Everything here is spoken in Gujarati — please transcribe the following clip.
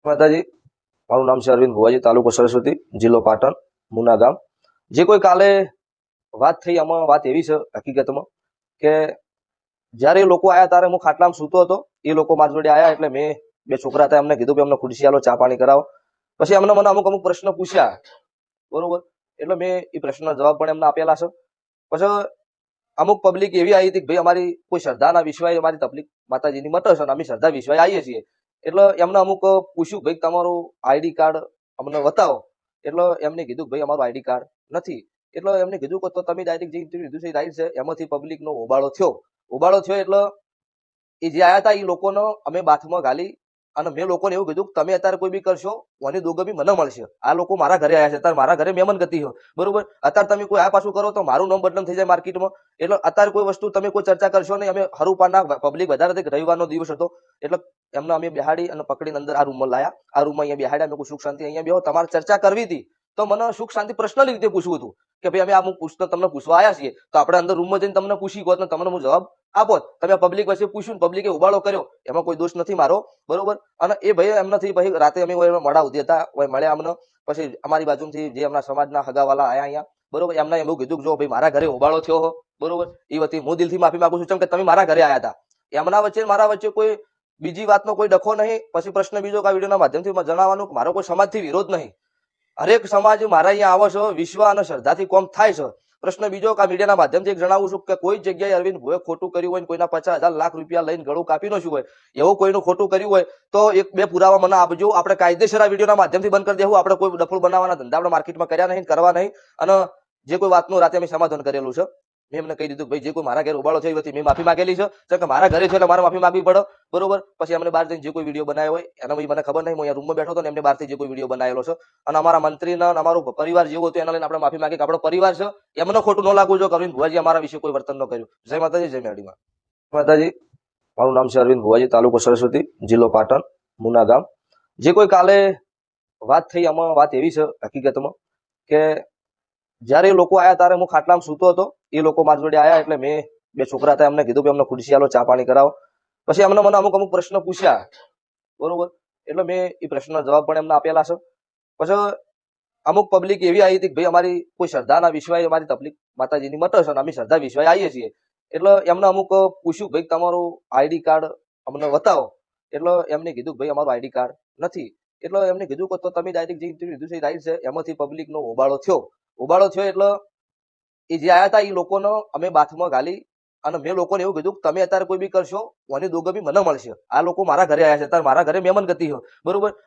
માતાજી, મારું નામ છે અરવિંદ ભુવાજી, તાલુકો સરસ્વતી, જિલ્લો પાટણ, મુના ગામ. જે કોઈ કાલે વાત થઈ, આમાં વાત એવી છે હકીકતમાં કે જ્યારે એ લોકો આયા ત્યારે હું ખાટલામાં સૂતો હતો. એ લોકો મારી જોડે આયા એટલે મેં બે છોકરા હતા એમને કીધું કે અમને ખુરશી આલો, ચા પાણી કરાવો. પછી એમને મને અમુક પ્રશ્ન પૂછ્યા, બરોબર. એટલે મેં એ પ્રશ્નના જવાબ પણ એમને આપેલા છે. પછી અમુક પબ્લિક એવી આવી હતી કે ભાઈ અમારી કોઈ શ્રદ્ધાના વિશ્વાય અમારી તકલીફ માતાજીની મટે છે અને અમે શ્રદ્ધા વિશ્વાય આવીએ છીએ. એટલે એમને અમુક પૂછ્યું, ભાઈ તમારું આઈડી કાર્ડ અમને બતાવો. એટલે એમને કીધું ભાઈ અમારું આઈડી કાર્ડ નથી. એટલે એમને કીધું કે તો તમે ડાયરેક્ટ જે ઇન્ટરવ્યુ લીધું છે એ રાઈટ છે. એમાંથી પબ્લિકનો હોબાળો થયો એટલે એ જે આયા હતા એ લોકોનો અમે બાથમાં ગાલી અને મેં લોકોને એવું કીધું કે તમે અત્યારે કોઈ બી કરશો ઓની દોગો બી મને મળશે. આ લોકો મારા ઘરે આવ્યા છે, અત્યારે મારા ઘરે મહેમાન ગતિ છે, બરોબર. અત્યારે તમે કોઈ આ પાછું કરો તો મારું નામ બદનામ થઈ જાય માર્કેટમાં. એટલે અત્યારે કોઈ વસ્તુ તમે કોઈ ચર્ચા કરશો નહીં. અમે હરુપાના પબ્લિક વધારે હતી, રવિવારનો દિવસ હતો એટલે એમને અમે બેહાડી અને પકડીને અંદર આ રૂમમાં લાયા. આ રૂમમાં અહીંયા બેહાડ્યા. અમે કોઈ સુખ શાંતિ અહીંયા બેહો, તમારે ચર્ચા કરવી હતી તો મને સુખ શાંતિ પર્સનલી રીતે પૂછવું હતું કે ભાઈ અમે આ હું પૂછતો તમને પૂછવા આવ્યા છીએ તો આપણે અંદર રૂમમાં જઈને તમને પૂછી ગોત ને તમને હું જવાબ આપો. તમે પબ્લિક વચ્ચે પૂછ્યું, પબ્લિકે ઉબાળો કર્યો, એમાં કોઈ દોષ નથી મારો, બરોબર. અને એ ભાઈ એમનાથી પછી રાતે અમે મોડા સુધી હતા, મળ્યા અમને. પછી અમારી બાજુથી જે એમના સમાજના હગાવાલા આયા અહીંયા, બરોબર. એમને એવું કીધું કે જો ભાઈ મારા ઘરે ઉબાળો થયો હો, બરોબર. એ વતી હું દિલથી માફી માંગુ છું, કે તમે મારા ઘરે આવ્યા હતા. એમના વચ્ચે મારા વચ્ચે કોઈ બીજી વાતનો કોઈ ડખો નહીં. પછી પ્રશ્ન બીજો કે આ વિડીયોના માધ્યમથી જણાવવાનું કે મારો કોઈ સમાજથી વિરોધ નહીં. હરેક સમાજ મારા અહીંયા આવો છો, વિશ્વ અને શ્રદ્ધાથી કોમ થાય છે. પ્રશ્ન બીજો કે આ મીડિયાના માધ્યમથી એક જણાવું છું કે કોઈ જગ્યાએ અરવિંદ ભોએ ખોટું કર્યું હોય, કોઈના 50,000 લાખ રૂપિયા લઈને ગળું કાપી નાખ્યું હોય, એવું કોઈનું ખોટું કર્યું હોય તો એક બે પુરાવા મને આપજો. આપણે કાયદેસર આ વિડીયોના માધ્યમથી બંધ કરી દેવું. આપણે કોઈ ડફોળ બનાવવાના ધંધા આપણે માર્કેટમાં કર્યા નહીં, કરવા નહીં. અને જે કોઈ વાતનું રાતે અમે સમાધાન કરેલું છે. મેં એમને કહી દીધું ભાઈ જે કોઈ મારા ઘરે ઉબાળો થયો હતી મેં માફી માંગેલી છે કે મારા ઘરે છે એટલે મારે માફી માંગવી પડે, બરોબર. પછી એમને બહાર જઈને જે કોઈ વિડીયો બનાવ્યો હોય એના મને ખબર નહીં. હું અહીંયા રૂમમાં બેઠો હતો ને એમને બહારથી જે કોઈ વિડીયો બનાવેલો છે અને અમારા મંત્રીના અમારો પરિવાર જેવો હતો એના લઈને આપણે માફી માંગી કે આપણો પરિવાર છે, એમને ખોટું ન લાગવું જો અરવિંદ ભુવાજી અમારા વિશે કોઈ વર્તન ન કર્યું. જય માતાજી, જય મેરડીમાં. માતાજી, મારું નામ છે અરવિંદ ભુવાજી, તાલુકો સરસ્વતી, જિલ્લો પાટણ, મુના ગામ. જે કોઈ કાલે વાત થઈ, આમાં વાત એવી છે હકીકતમાં કે જ્યારે એ લોકો આયા ત્યારે હું ખાટલામાં સૂતો હતો. એ લોકો મારી જોડે આયા એટલે મેં બે છોકરા હતા એમને કીધું કે અમને ખુરશી આલો, ચા પાણી કરાવો. પછી એમને મને અમુક પ્રશ્ન પૂછ્યા, બરોબર. એટલે મેં એ પ્રશ્નના જવાબ પણ એમને આપેલા છે. પછી અમુક પબ્લિક એવી આવી હતી કે ભાઈ અમારી કોઈ શ્રદ્ધાના વિશ્વાય અમારી તકલીફ માતાજીની મટે છે અને અમે શ્રદ્ધા વિશ્વાય આવીએ છીએ. એટલે એમને અમુક પૂછ્યું, ભાઈ તમારું આઈડી કાર્ડ અમને બતાવો. એટલે એમને કીધું ભાઈ અમારું આઈડી કાર્ડ નથી. એટલે એમને કીધું કે તો તમે ડાયરેક્ટ જે ઇન્ટરવ્યુ લીધું છે એ રાઈટ છે. એમાંથી પબ્લિકનો હોબાળો થયો એટલે એ જે આયા હતા એ લોકોનો અમે બાથમાં ગાલી અને મેં લોકોને એવું કીધું કે તમે અત્યારે કોઈ બી કરશો ઓની દોગો બી મને મળશે. આ લોકો મારા ઘરે આવ્યા છે, અત્યારે મારા ઘરે મહેમાન ગતિ છે, બરોબર.